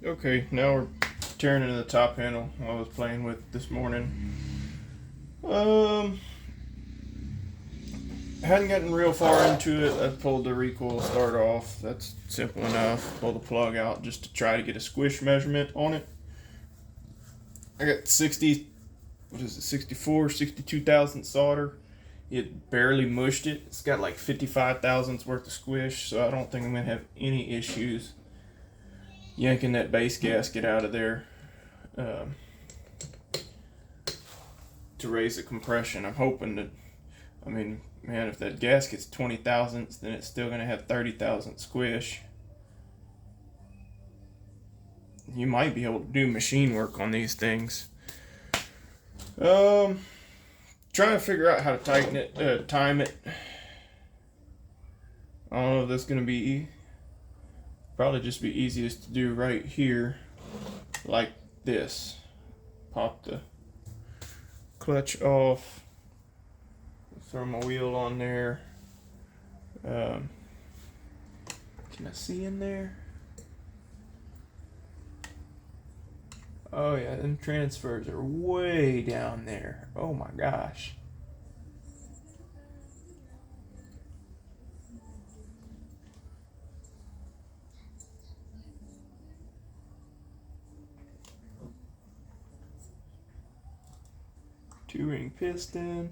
Okay, now we're tearing into the top panel I was playing with this morning. Hadn't gotten real far into it. I pulled the recoil start off. That's simple enough. Pull the plug out just to try to get a squish measurement on it. I got 62 thousandths solder. It barely mushed it. It's got like 55 thousandths worth of squish, so I don't think I'm gonna have any issues yanking that base gasket out of there to raise the compression. I'm hoping that, I mean, man, if that gasket's 20 thousandths, then it's still gonna have 30 thousandths squish. You might be able to do machine work on these things. Trying to figure out how to tighten it, time it. I don't know if that's gonna be probably just be easiest to do right here, like this. Pop the clutch off, throw my wheel on there. Can I see in there? Oh yeah, them transfers are way down there. Oh my gosh. Two ring piston.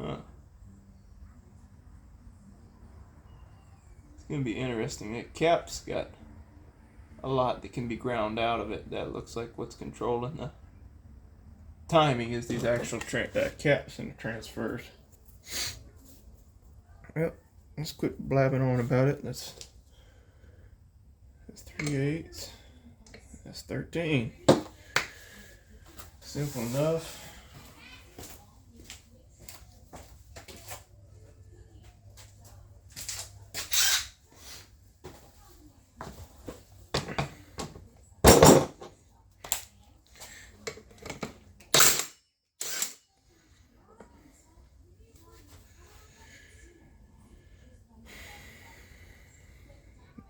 Huh. It's gonna be interesting. That cap's got a lot that can be ground out of it. That looks like what's controlling the timing is these actual caps and the transfers. Well, let's quit blabbing on about it. That's 3/8. That's 13. Simple enough.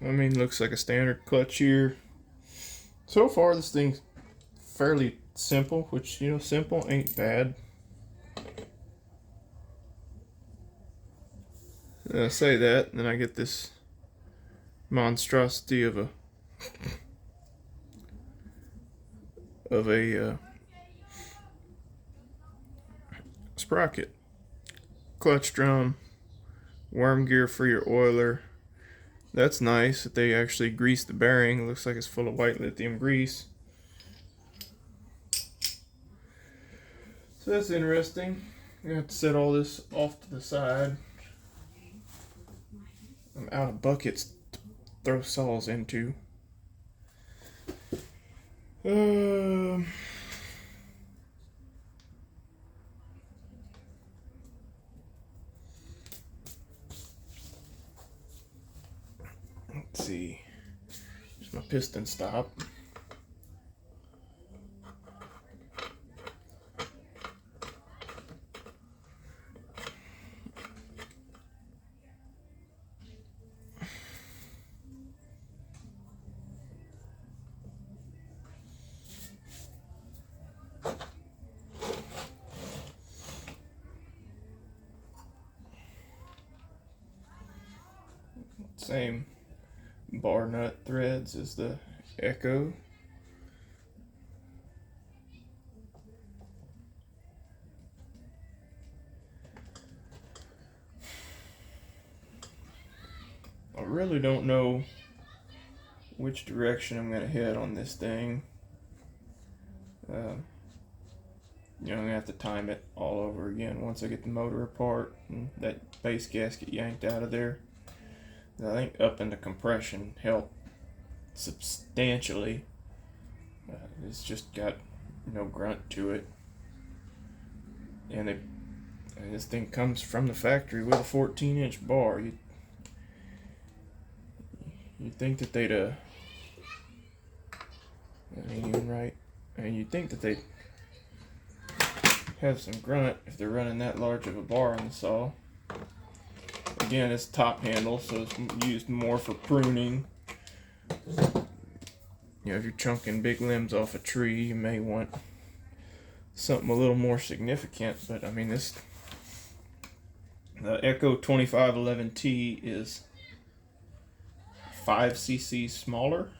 I mean, looks like a standard clutch here. So far, this thing's fairly simple, which, you know, simple ain't bad. I say that, and then I get this monstrosity of a sprocket, clutch drum, worm gear for your oiler. That's nice that they actually grease the bearing. It looks like it's full of white lithium grease. So that's interesting. I'm gonna have to set all this off to the side. I'm out of buckets to throw saws into. Let's see. There's my piston stop. Same bar nut threads as the Echo. I really don't know which direction I'm going to head on this thing. You know, I'm going to have to time it all over again once I get the motor apart and that base gasket yanked out of there. I think upping the compression helped substantially. It's just got no grunt to it. And this thing comes from the factory with a 14-inch bar. You'd think that they'd that ain't even right. And you'd think that they'd have some grunt if they're running that large of a bar on the saw. Again, it's top handle, so it's used more for pruning. You know, if you're chunking big limbs off a tree, you may want something a little more significant. But I mean, the Echo 2511T is 5 cc smaller,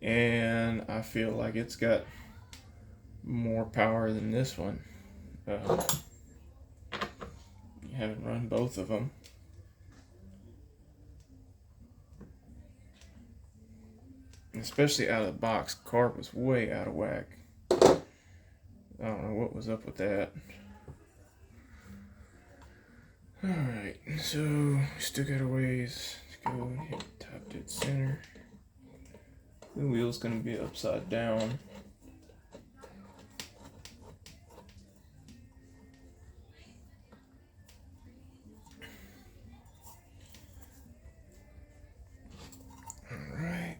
and I feel like it's got more power than this one. You haven't run both of them. Especially out of the box, carb was way out of whack. I don't know what was up with that. Alright, so still got a ways to go. Hit top dead center. The wheel's gonna be upside down. Alright.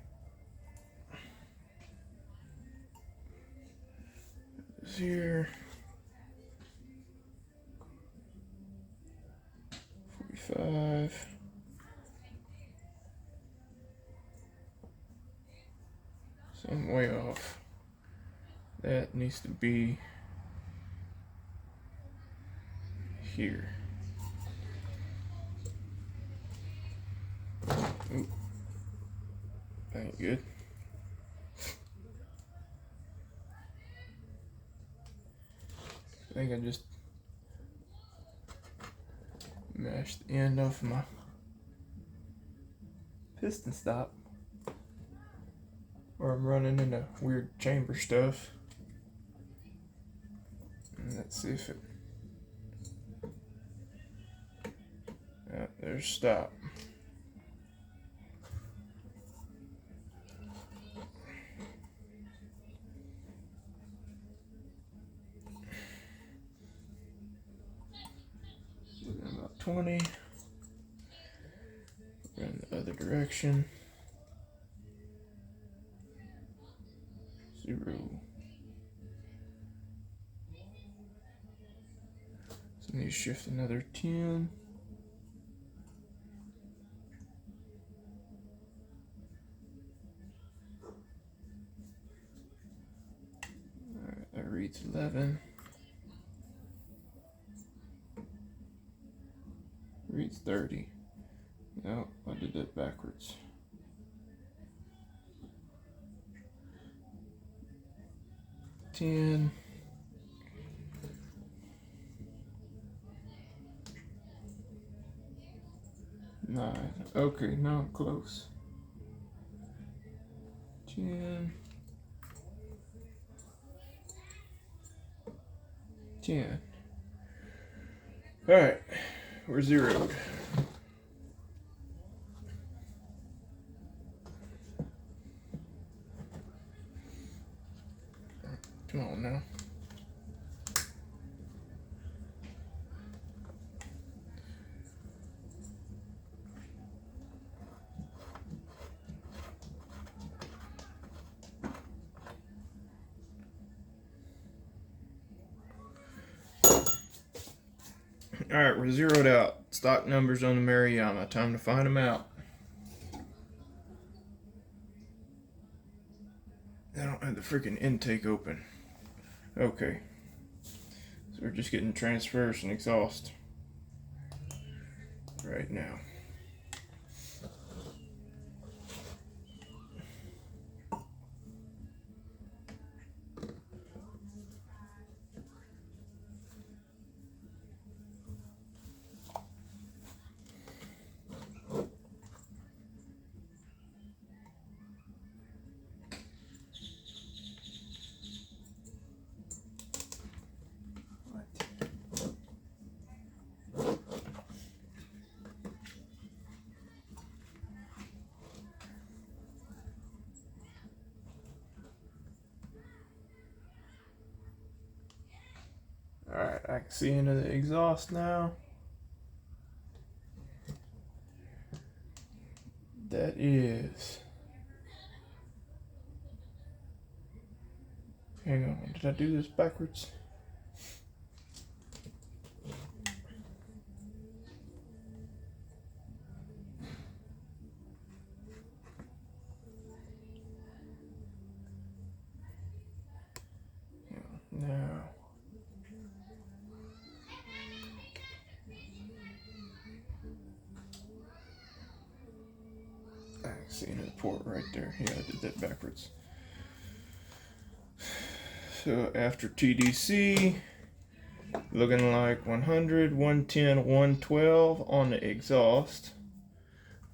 This here. 45. So I'm way off. That needs to be here. Oop. That ain't good. I think I just mashed the end off my piston stop, or I'm running into weird chamber stuff. And let's see if it. There's stop. About 20. Go in the other direction. 0. So I need to shift another 10. Alright, that reads 11. Reads 30. No, I did that backwards. $10. $9. Okay, now I'm close. 10. 10. Alright, we're zeroed. Come on now. Alright, we're zeroed out. Stock numbers on the Maruyama. Time to find them out. I don't have the freaking intake open. Okay. So we're just getting transfers and exhaust right now. Alright, I can see into the exhaust now. That is... Hang on, did I do this backwards? See another port right there. Yeah, I did that backwards. So after TDC, looking like 100, 110, 112 on the exhaust.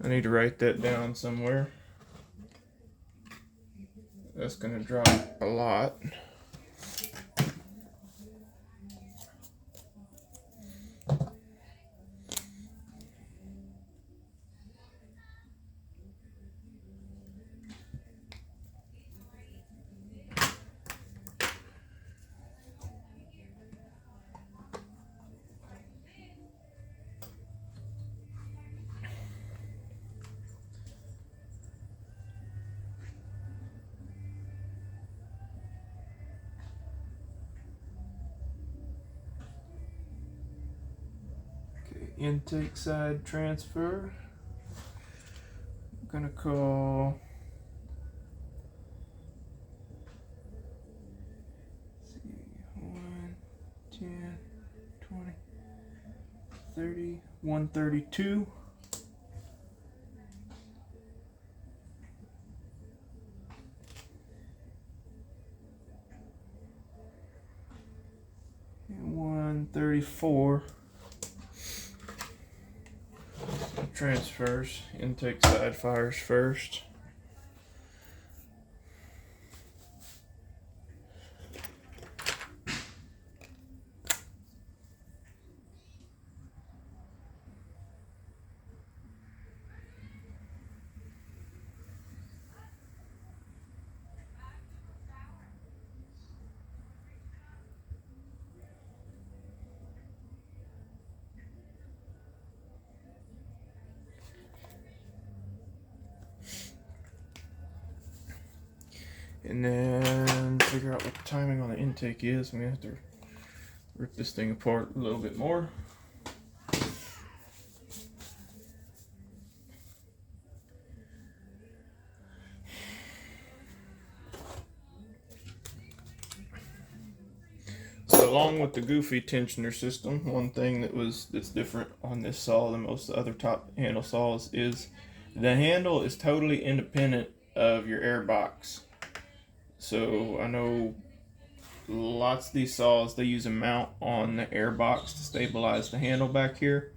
I need to write that down somewhere. That's gonna drop a lot. Intake side transfer. I'm gonna call 1, 10, 20, 30, 132. And 134. Transfers, intake side fires first. And then figure out what the timing on the intake is. I'm gonna have to rip this thing apart a little bit more. So along with the goofy tensioner system, one thing that's different on this saw than most of the other top handle saws is the handle is totally independent of your air box. So I know lots of these saws, they use a mount on the air box to stabilize the handle back here.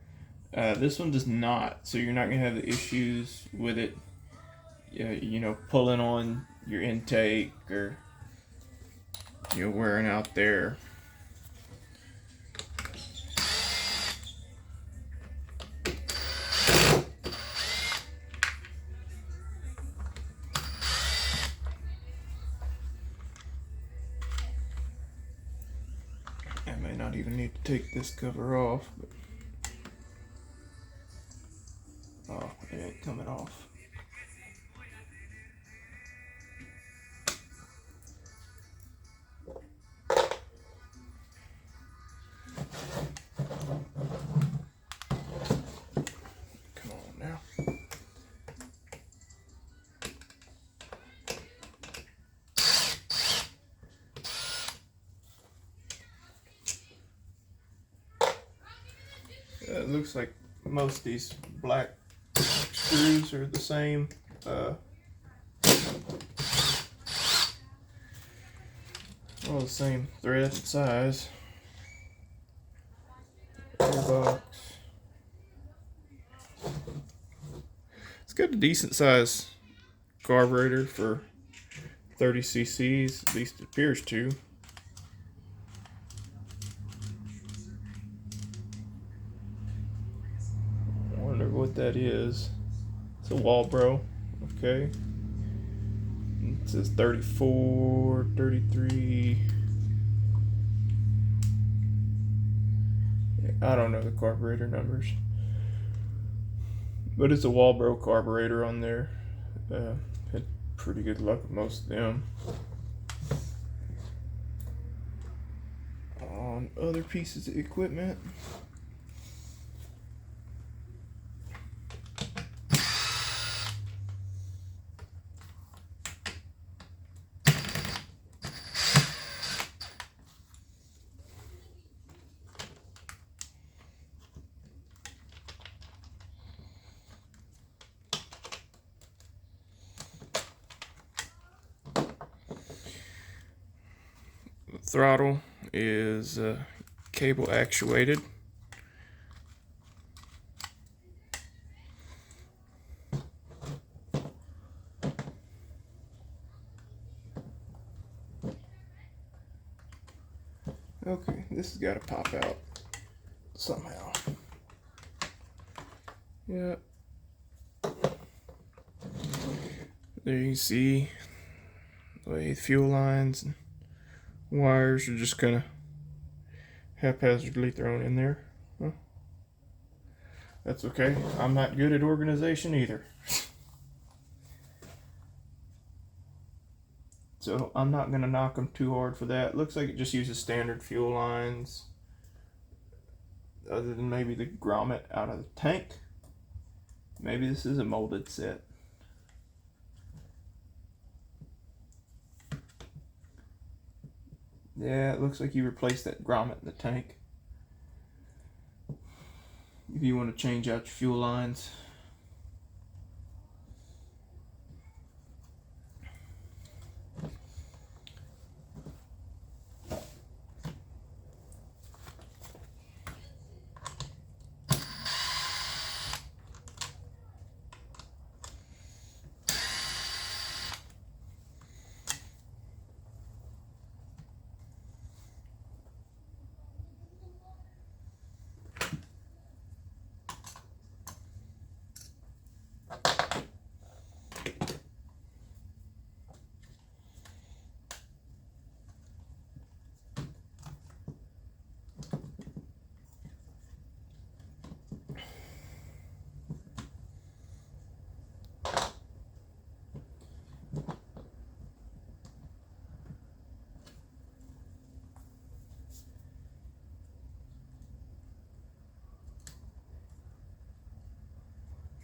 This one does not, so you're not going to have the issues with it, pulling on your intake or wearing out there. I may not even need to take this cover off, but oh, it ain't coming off. Come on now. It looks like most of these black screws are the same. All the same thread and size. Airbox. It's got a decent size carburetor for 30 cc's, at least it appears to. I wonder what that is. It's a Walbro, okay. It says 34, 33. I don't know the carburetor numbers. But it's a Walbro carburetor on there. Had pretty good luck with most of them. On other pieces of equipment. throttle is cable actuated. Okay, this has got to pop out somehow. Yep. There you can see the way the fuel lines and wires are just kind of haphazardly thrown in there. Huh? That's okay. I'm not good at organization either. So I'm not going to knock them too hard for that. Looks like it just uses standard fuel lines. Other than maybe the grommet out of the tank. Maybe this is a molded set. Yeah, it looks like you replaced that grommet in the tank. If you want to change out your fuel lines.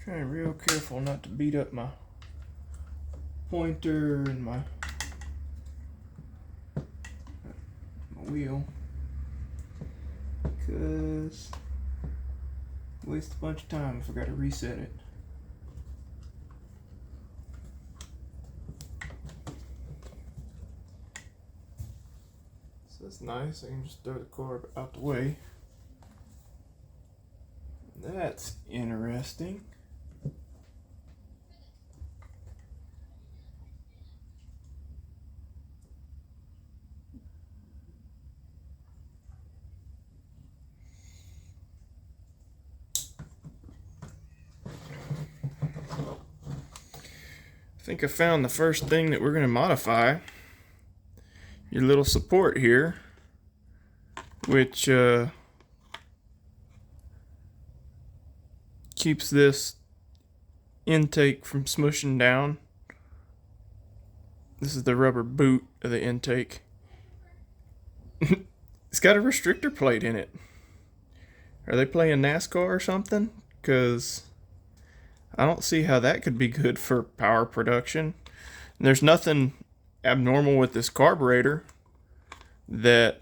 Trying real careful not to beat up my pointer and my wheel, because waste a bunch of time if I gotta reset it. So that's nice. I can just throw the carb out the way. That's interesting. I think I found the first thing that we're going to modify. Your little support here, which keeps this intake from smushing down. This is the rubber boot of the intake. It's got a restrictor plate in it. Are they playing NASCAR or something? Because I don't see how that could be good for power production. And there's nothing abnormal with this carburetor that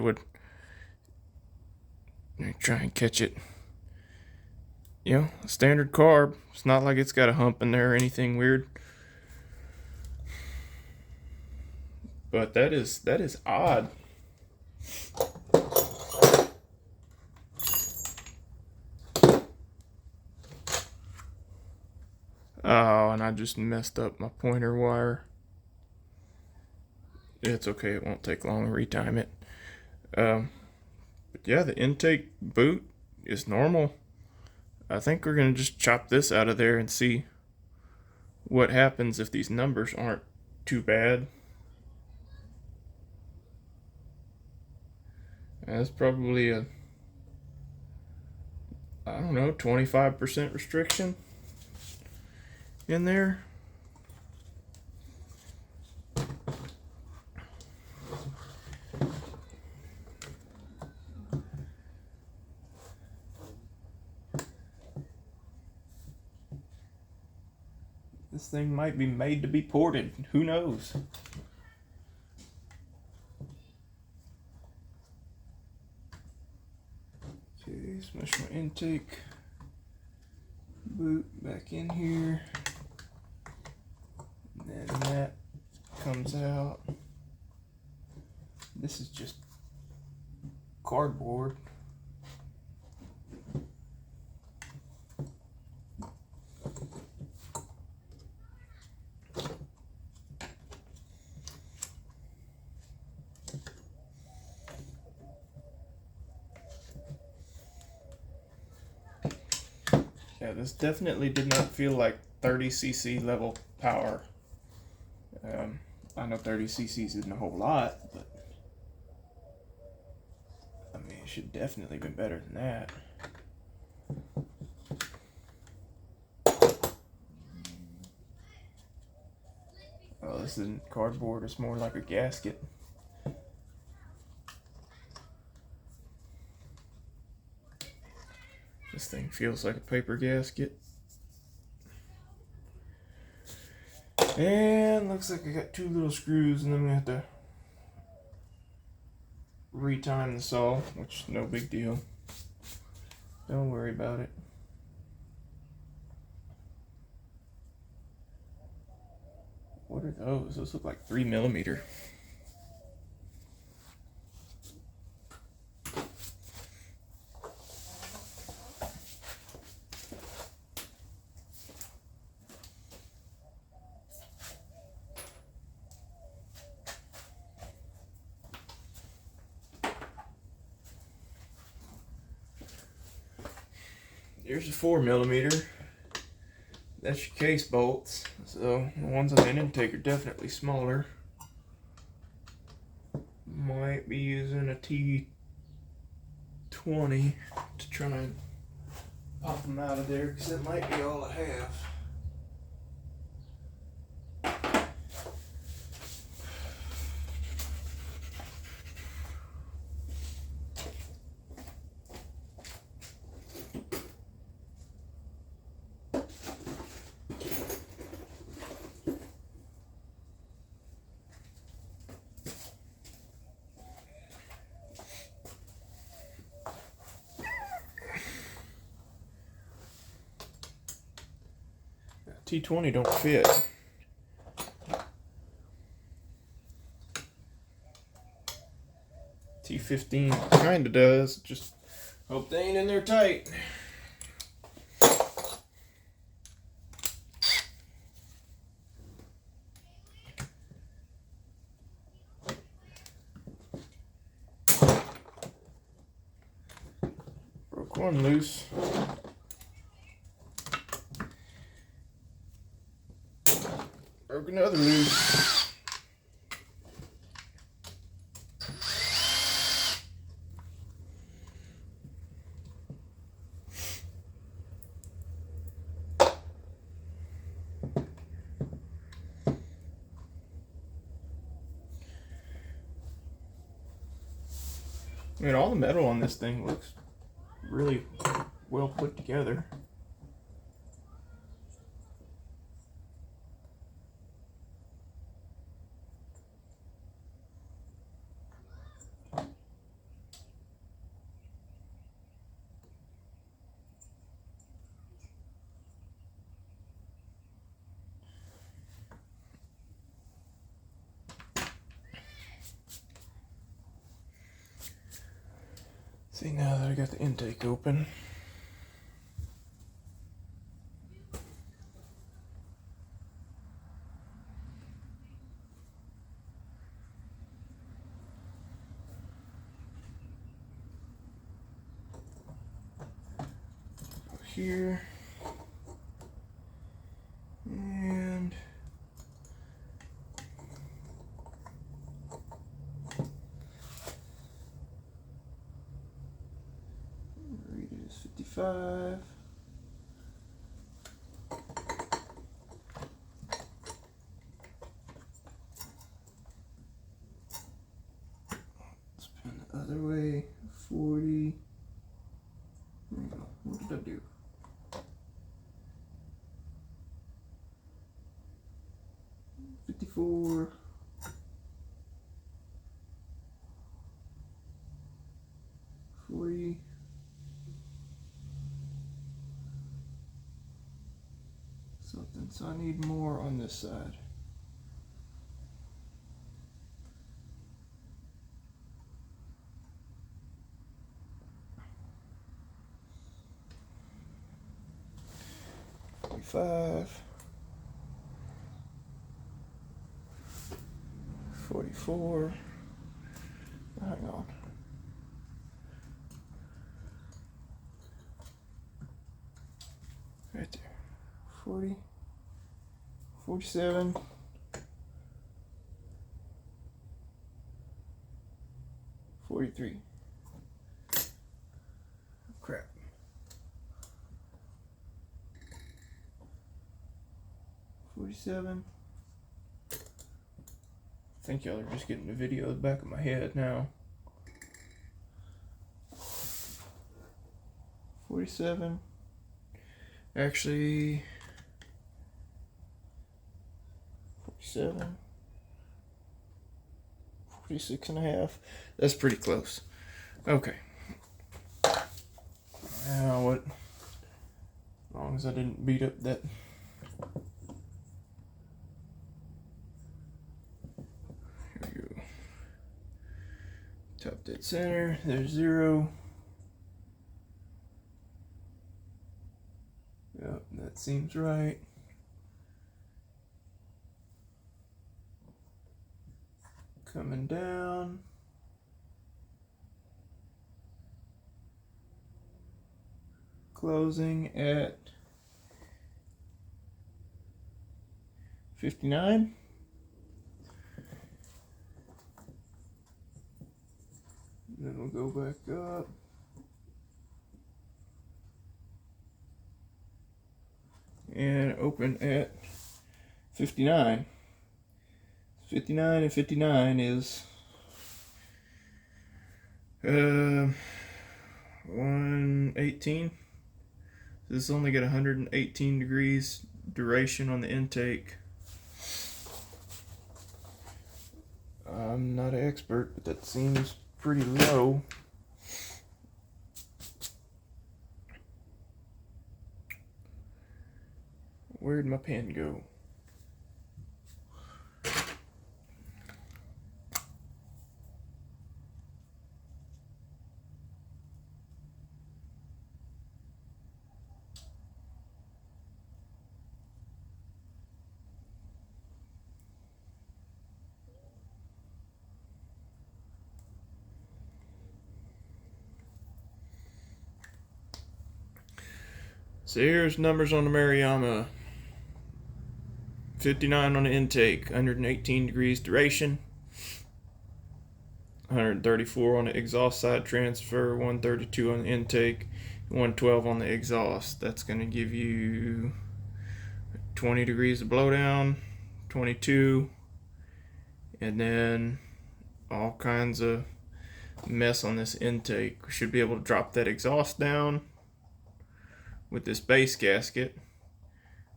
would try and catch it. You know, standard carb. It's not like it's got a hump in there or anything weird. But that is odd. Oh, and I just messed up my pointer wire. It's okay, it won't take long to retime it. But yeah, the intake boot is normal. I think we're going to just chop this out of there and see what happens if these numbers aren't too bad. That's probably a, I don't know, 25% restriction in there. This thing might be made to be ported. Who knows? Okay, smash my intake boot back in here. And then comes out. This is just cardboard. Yeah, this definitely did not feel like 30cc level power. I know 30cc isn't a whole lot, but I mean, it should definitely been better than that. Oh, this isn't cardboard, it's more like a gasket. This thing feels like a paper gasket. And looks like I got 2 little screws, and I'm gonna have to retime the saw, which no big deal. Don't worry about it. What are those? Those look like 3mm. Here's a 4mm. That's your case bolts. So the ones on the intake are definitely smaller. Might be using a T20 to try and pop them out of there, because that might be all I have. T20 don't fit. T15 kinda does, just hope they ain't in there tight. Broke one loose. Broke another loose. I mean, all the metal on this thing looks really well put together. See, now that I got the intake open, here, and read it is 55. Spin the other way, 40. There we go. What did I do? $54. $40. Something, so I need more on this side. 45, 44, hang on. Right there, 40, 47, 43. Crap. 47. I think y'all are just getting the video at the back of my head now. 47. Actually, 47. 46 and a half. That's pretty close. Okay. Now what? As long as I didn't beat up that. Here we go. Top dead center. There's 0. Yep, that seems right. Coming down. Closing at 59. Then we'll go back up. And open at 59. 59 and 59 is 118. This only got 118 degrees duration on the intake. I'm not an expert, but that seems pretty low. Where'd my pen go? So here's numbers on the Maruyama. 59 on the intake, 118 degrees duration, 134 on the exhaust side transfer, 132 on the intake, 112 on the exhaust. That's going to give you 20 degrees of blowdown, 22, and then all kinds of mess on this intake. We should be able to drop that exhaust down with this base gasket.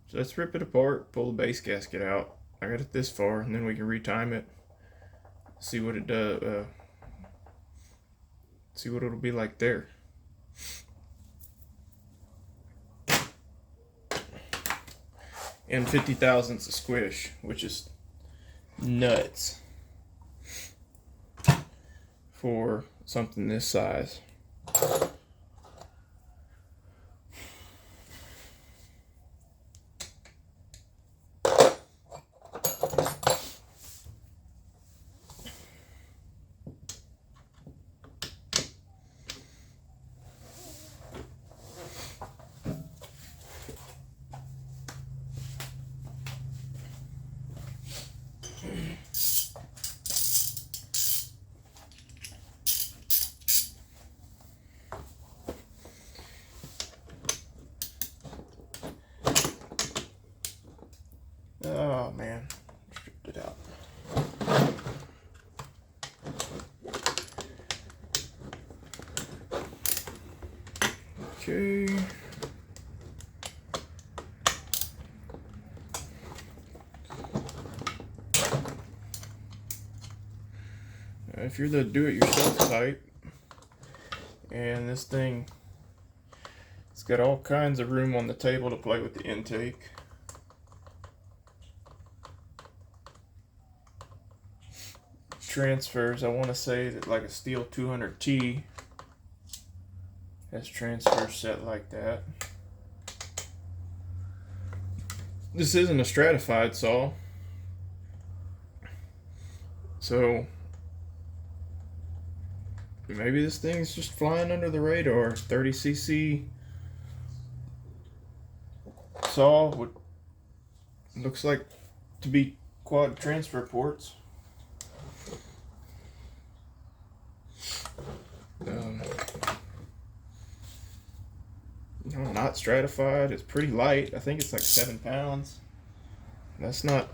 So let's rip it apart, pull the base gasket out. I got it this far, and then we can retime it, see what it does, see what it'll be like there. And 50 thousandths of squish, which is nuts for something this size. Oh man, stripped it out. Okay. If you're the do-it-yourself type, and this thing, it's got all kinds of room on the table to play with the intake. Transfers, I want to say that like a steel 200T has transfers set like that. this isn't a stratified saw, so maybe this thing's just flying under the radar. 30cc saw with looks like to be quad transfer ports. Not stratified. It's pretty light. I think it's like 7 pounds. That's not.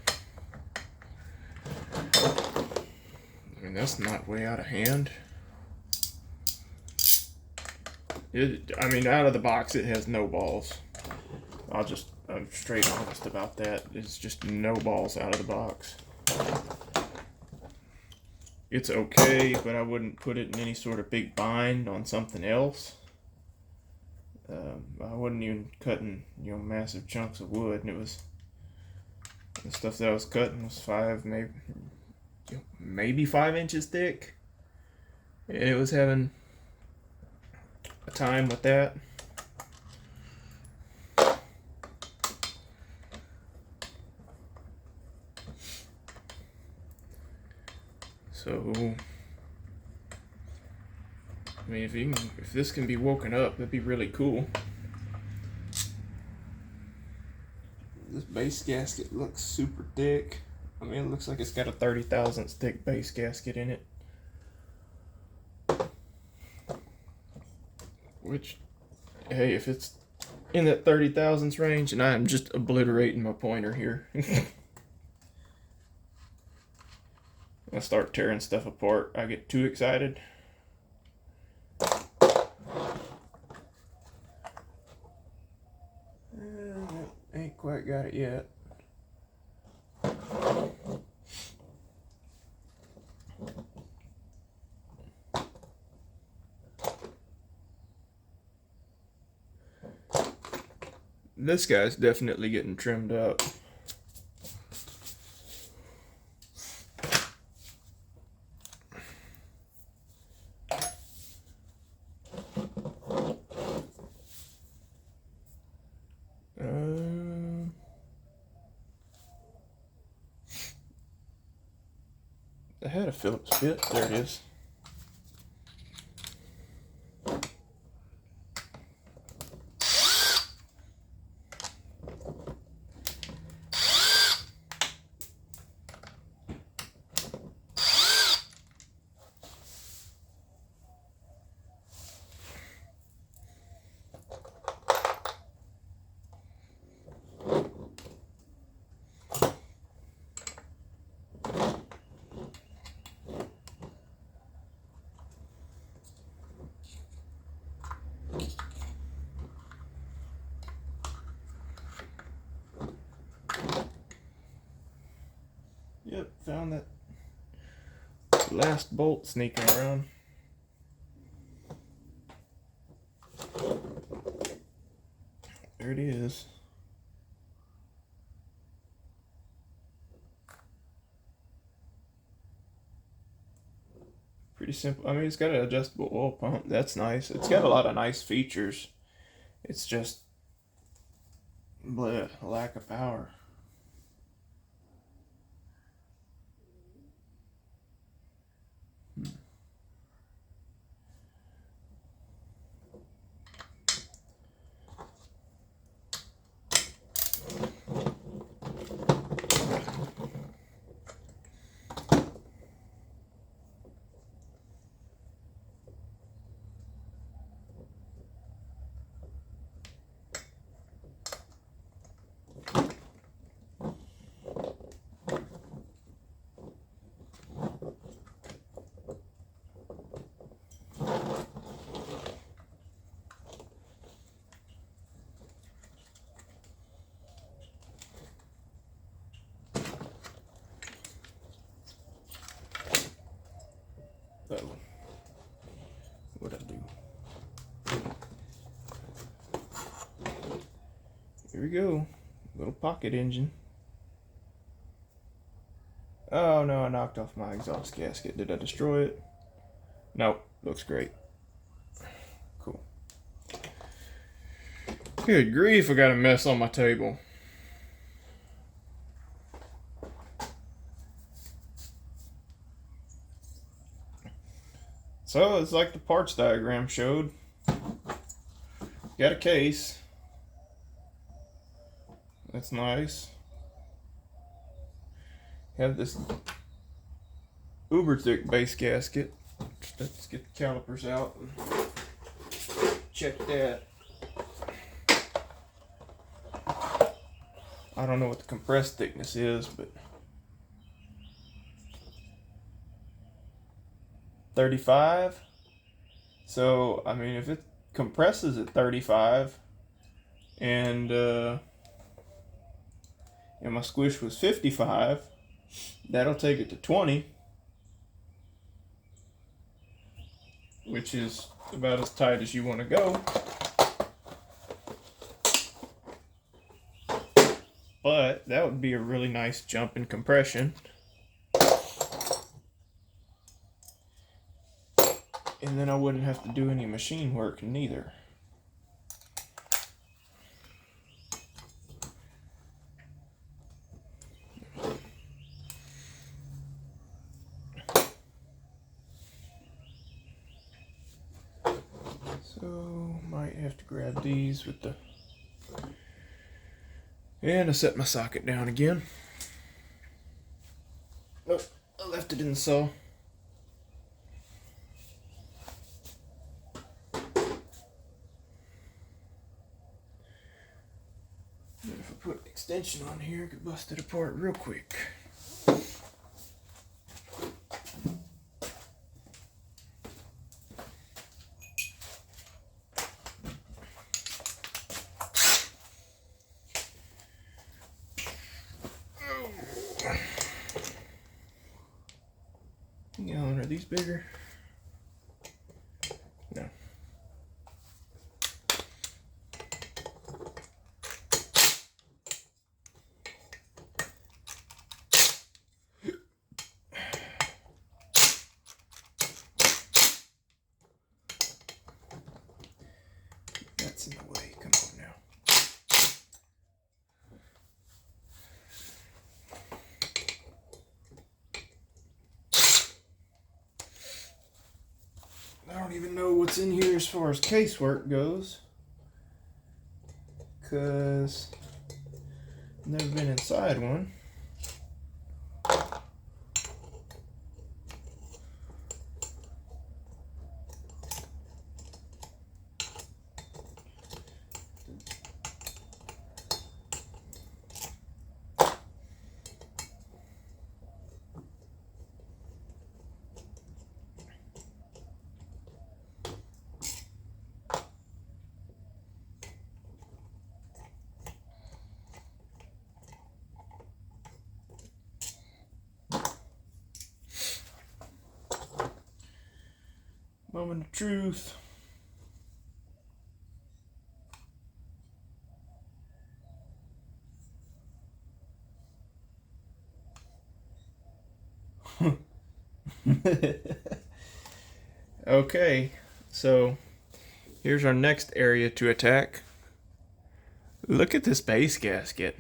I mean, that's not way out of hand. I mean, out of the box, it has no balls. I'm straight honest about that. It's just no balls out of the box. It's okay, but I wouldn't put it in any sort of big bind on something else. I wasn't even cutting, massive chunks of wood, and it was the stuff that I was cutting was maybe 5 inches thick, and it was having a time with that. So, I mean, if this can be woken up, that'd be really cool. This base gasket looks super thick. I mean, it looks like it's got a 30 thousandths thick base gasket in it. Which, hey, if it's in that 30 thousandths range, and I am just obliterating my pointer here. I start tearing stuff apart. I get too excited. Ain't quite got it yet. This guy's definitely getting trimmed up. I had a Phillips bit. There it is. Yep, found that last bolt sneaking around. There it is. Pretty simple. I mean, it's got an adjustable oil pump. That's nice. It's got a lot of nice features. It's just bleh, lack of power. Uh-oh. What'd I do? Here we go. Little pocket engine. Oh no, I knocked off my exhaust gasket. Did I destroy it? Nope. Looks great. Cool. Good grief, I got a mess on my table. So it's like the parts diagram showed. Got a case. That's nice. Have this uber thick base gasket. Let's get the calipers out and check that. I don't know what the compressed thickness is, but 35. So I mean, if it compresses at 35 and my squish was 55, that'll take it to 20, which is about as tight as you want to go. But that would be a really nice jump in compression. And then I wouldn't have to do any machine work neither. So might have to grab these with the, and I set my socket down again. Oh, I left it in the saw. If I put an extension on here, I could bust it apart real quick. Gallon, are these bigger? No. That's in the way. Come on now. I don't even know what's in here as far as casework goes, because I've never been inside one. Moment of truth. Okay, so here's our next area to attack. Look at this base gasket.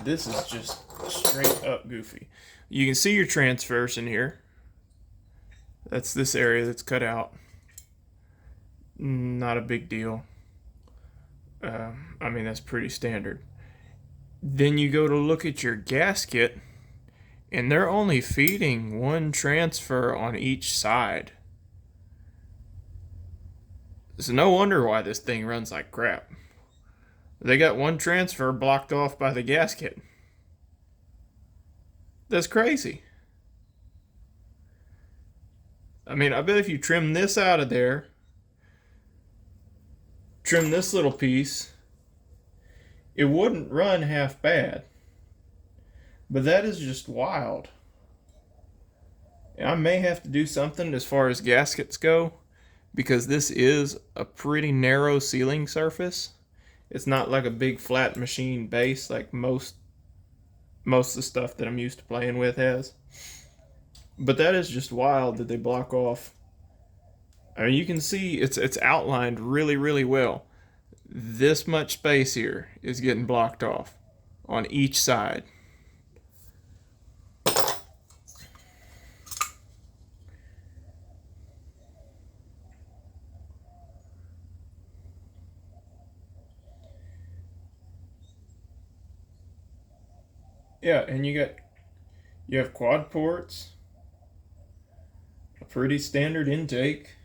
This is just straight up goofy. You can see your transverse in here. That's this area that's cut out. Not a big deal. I mean, that's pretty standard. Then you go to look at your gasket, and they're only feeding one transfer on each side. So no wonder why this thing runs like crap. They got one transfer blocked off by the gasket. That's crazy. I mean, I bet if you trim this out of there, trim this little piece, it wouldn't run half bad. But that is just wild. And I may have to do something as far as gaskets go, because this is a pretty narrow sealing surface. It's not like a big flat machine base like most of the stuff that I'm used to playing with has. But that is just wild that they block off. I mean, you can see it's outlined really, really well. This much space here is getting blocked off on each side. Yeah, and you have quad ports, a pretty standard intake,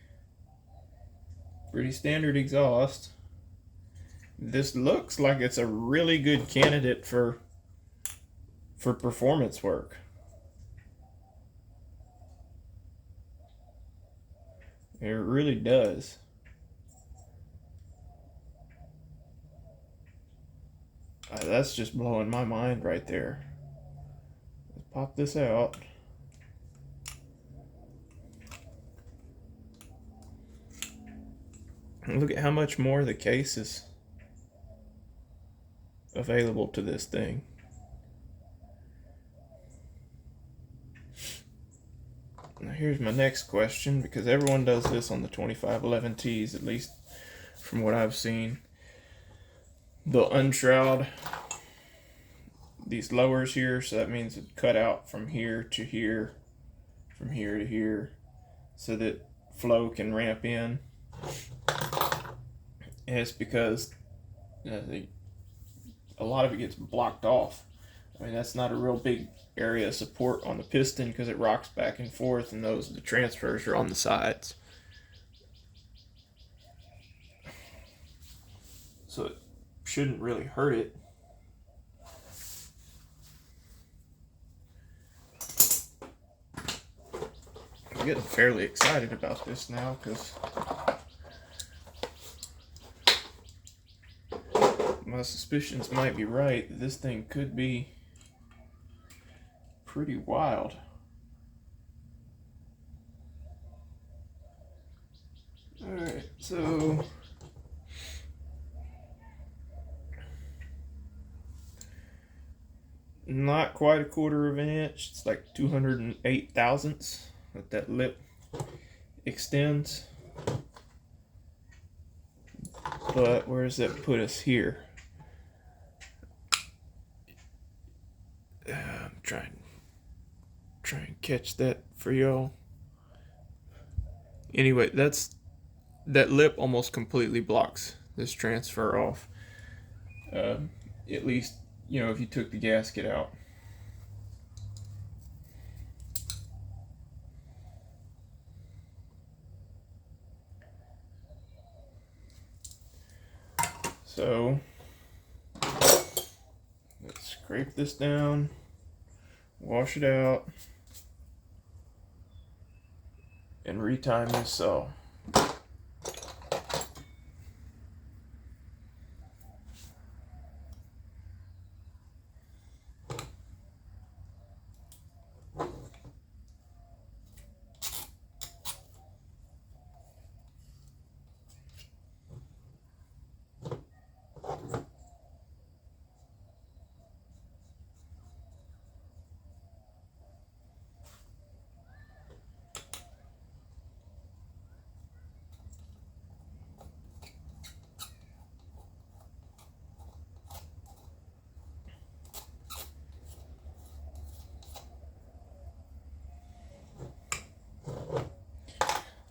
pretty standard exhaust. This looks like it's a really good candidate for performance work. It really does. That's just blowing my mind right there. Let's pop this out. And look at how much more the case is available to this thing. Now here's my next question, because everyone does this on the 2511Ts, at least from what I've seen. They'll unshroud these lowers here, so that means it cut out from here to here, from here to here, so that flow can ramp in. And it's because a lot of it gets blocked off. I mean, that's not a real big area of support on the piston because it rocks back and forth, and the transfers are on the sides. So it shouldn't really hurt it. I'm getting fairly excited about this now because my suspicions might be right. This thing could be pretty wild. Alright, so not quite a quarter of an inch. It's like 208 thousandths that lip extends. But where does that put us here? I'm trying and catch that for y'all. Anyway, that lip almost completely blocks this transfer off. At least, if you took the gasket out. So let's scrape this down, wash it out, and retime this saw.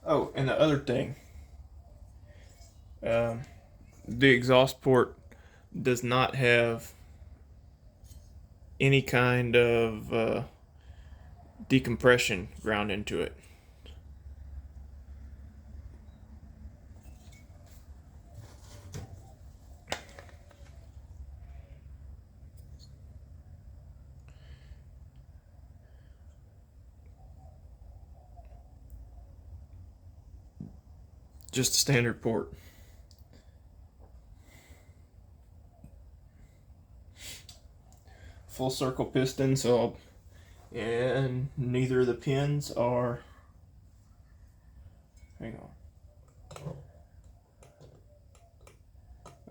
Oh, and the other thing, the exhaust port does not have any kind of decompression ground into it. Just a standard port. Full circle piston, and neither of the pins are, hang on.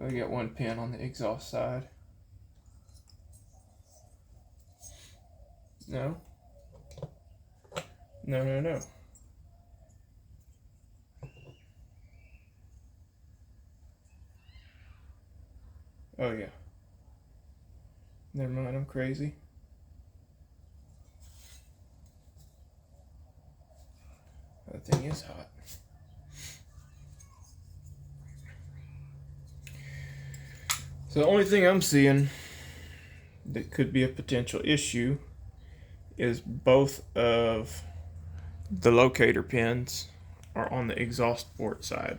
I got one pin on the exhaust side. No. No. Oh yeah. Never mind, I'm crazy. That thing is hot. So the only thing I'm seeing that could be a potential issue is both of the locator pins are on the exhaust port side.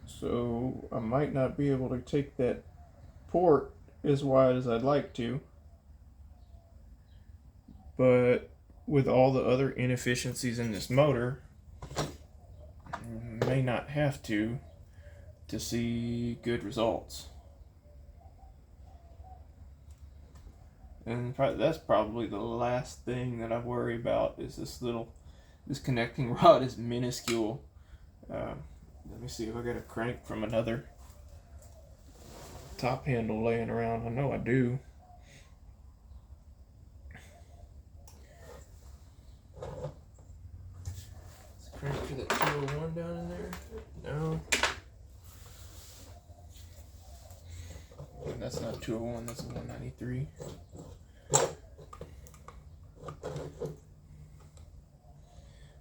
So I might not be able to take that port as wide as I'd like to, but with all the other inefficiencies in this motor, I may not have to see good results. And that's probably the last thing that I worry about is this connecting rod is minuscule. Let me see if I got a crank from another top handle laying around. I know I do. Is the crank for that 201 down in there? No. That's not 201, that's a 193.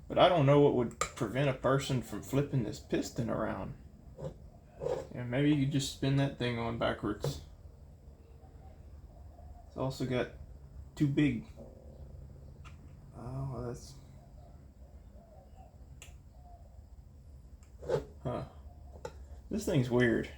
But I don't know what would prevent a person from flipping this piston around. And maybe you just spin that thing on backwards. It's also got too big. Oh, that's... Huh. This thing's weird.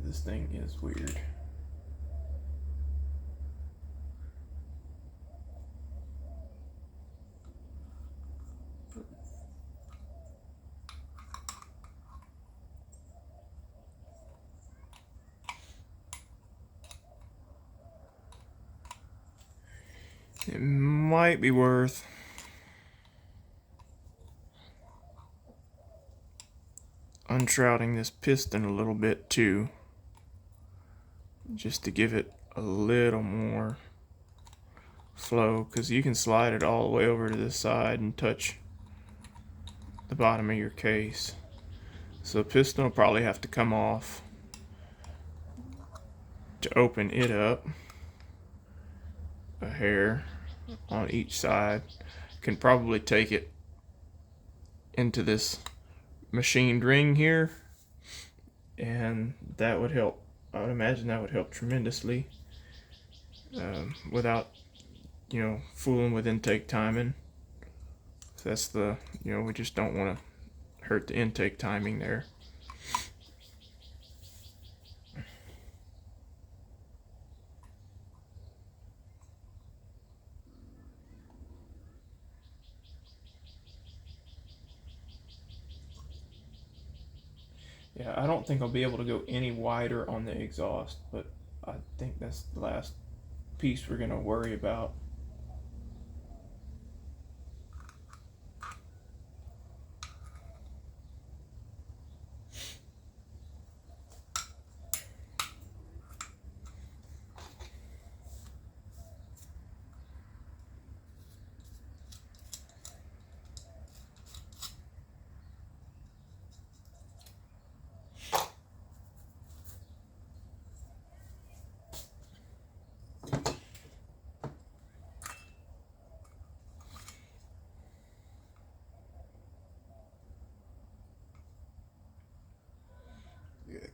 This thing is weird. It might be worth unshrouding this piston a little bit too, just to give it a little more flow, because you can slide it all the way over to this side and touch the bottom of your case. So the piston will probably have to come off to open it up a hair on each side. Can probably take it into this machined ring here, and that would help. I would imagine that would help tremendously, without fooling with intake timing. So that's the we just don't want to hurt the intake timing there. Yeah, I don't think I'll be able to go any wider on the exhaust, but I think that's the last piece we're going to worry about.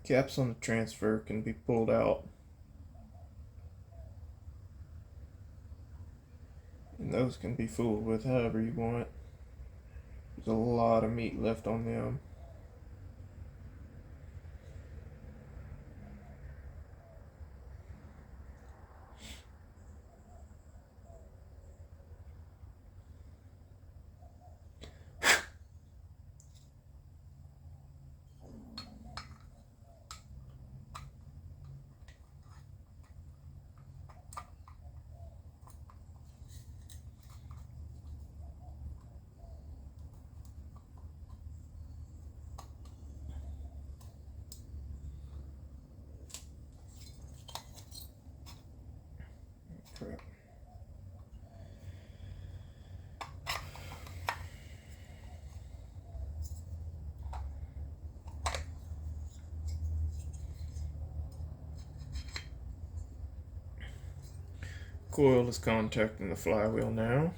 Caps on the transfer can be pulled out, and those can be fooled with however you want. There's a lot of meat left on them. coil is contacting the flywheel now.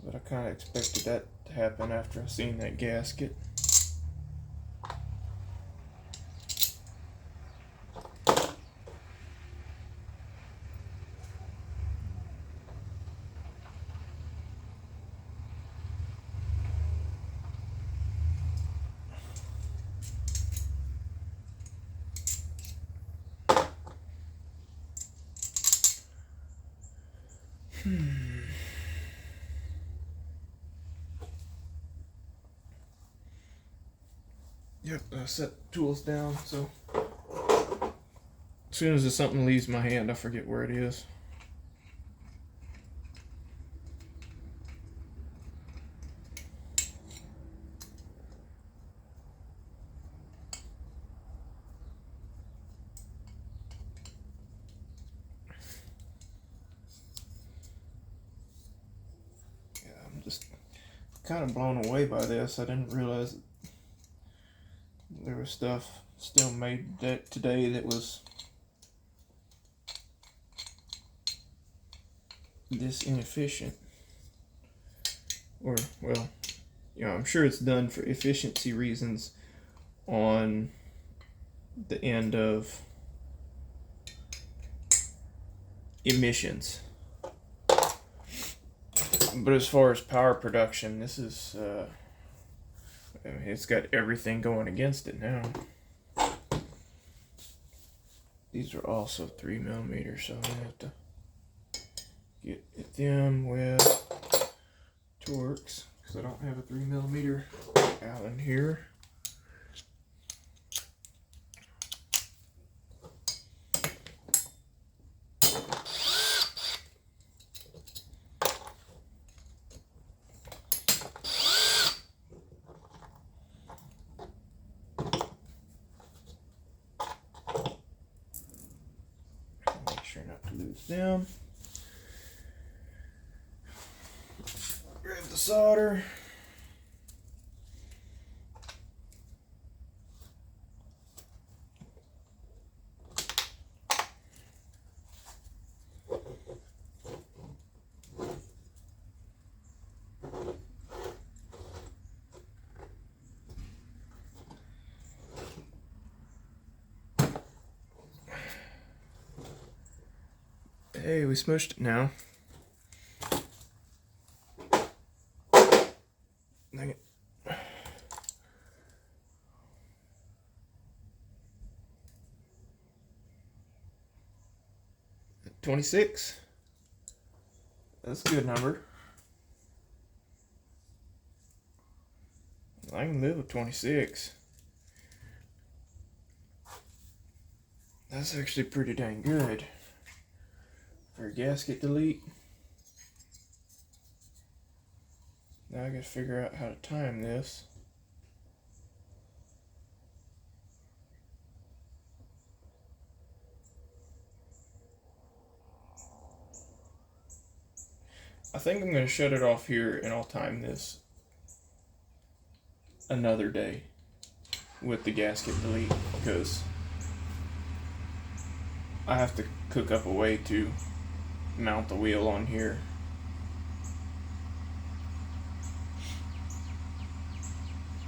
But I kind of expected that to happen after I seen that gasket. Yep, I set tools down so as soon as something leaves my hand, I forget where it is. Yeah, I'm just kind of blown away by this. I didn't realize there was stuff still made today that was this inefficient. Or, well, you know, I'm sure it's done for efficiency reasons on the end of emissions. But as far as power production, this is, I mean, it's got everything going against it now. These are also 3mm, so I'm going to have to get them with Torx, because I don't have a 3mm Allen here. Make sure not to lose them. Grab the solder. Hey, we smushed it now. Dang it. 26. That's a good number. I can live with 26. That's actually pretty dang good for a gasket delete. Now I gotta figure out how to time this. I think I'm gonna shut it off here and I'll time this another day with the gasket delete, because I have to cook up a way to mount the wheel on here.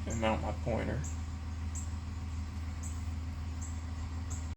And mount my pointer.